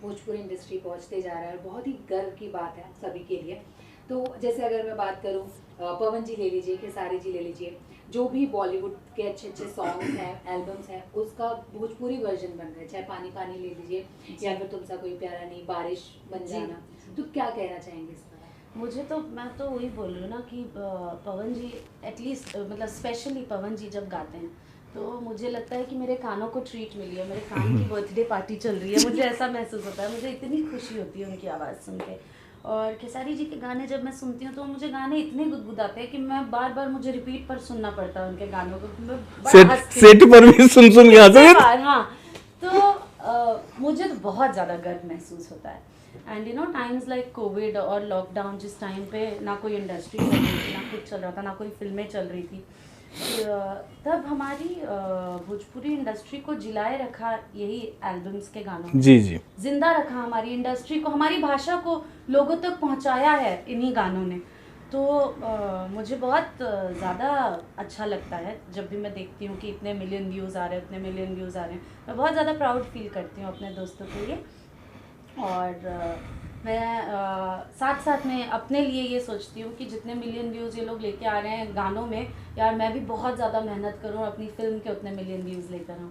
Bhojpuri industry पहुंचते जा रहा है और बहुत ही गर्व की बात है सभी के लिए। तो जैसे अगर मैं बात करूं, पवन जी ले लीजिए, खेसारी जी ले लीजिए, जो भी बॉलीवुड के अच्छे अच्छे सॉन्ग्स हैं, एल्बम्स हैं, उसका भोजपुरी वर्जन बन रहा है। चाहे पानी पानी ले लीजिए या फिर तुमसा कोई प्यारा नहीं, बारिश बन जाना। तो क्या कहना चाहेंगे इस पर? मुझे तो, मैं तो वही बोल रही हूँ ना कि पवन जी एटलीस्ट, मतलब स्पेशली पवन जी जब गाते हैं तो मुझे लगता है कि मेरे कानों को ट्रीट मिली है, मेरे कान की बर्थडे पार्टी चल रही है, मुझे ऐसा महसूस होता है। मुझे इतनी खुशी होती है उनकी आवाज़ सुन के। और खेसारी जी के गाने जब मैं सुनती हूँ तो मुझे गाने इतने गुदगुदाते हैं कि मैं बार बार, मुझे रिपीट पर सुनना पड़ता है उनके गानों को। मैं बड़ा हंसती हूँ सेट पर भी सुन सुन के कितने हंसे। बार, हाँ। तो मुझे तो बहुत ज़्यादा गर्व महसूस होता है। And you know, times like Covid और लॉकडाउन, जिस टाइम पे ना कोई इंडस्ट्री चल रही थी, ना कुछ चल रहा था, ना कोई फिल्में चल रही थी, तब हमारी भोजपुरी इंडस्ट्री को जिलाए रखा यही एल्बम्स के गानों ने। जी जी। जिंदा रखा हमारी इंडस्ट्री को, हमारी भाषा को लोगों तक पहुंचाया है इन्हीं गानों ने। तो मुझे बहुत ज़्यादा अच्छा लगता है जब भी मैं देखती हूँ कि इतने मिलियन व्यूज़ आ रहे हैं, उतने मिलियन व्यूज़ आ रहे हैं। मैं बहुत ज़्यादा प्राउड फील करती हूँ अपने दोस्तों के लिए। और मैं साथ साथ में अपने लिए ये सोचती हूँ कि जितने मिलियन व्यूज़ ये लोग लेके आ रहे हैं गानों में, यार मैं भी बहुत ज़्यादा मेहनत करूँ और अपनी फिल्म के उतने मिलियन व्यूज़ लेकर आऊँ।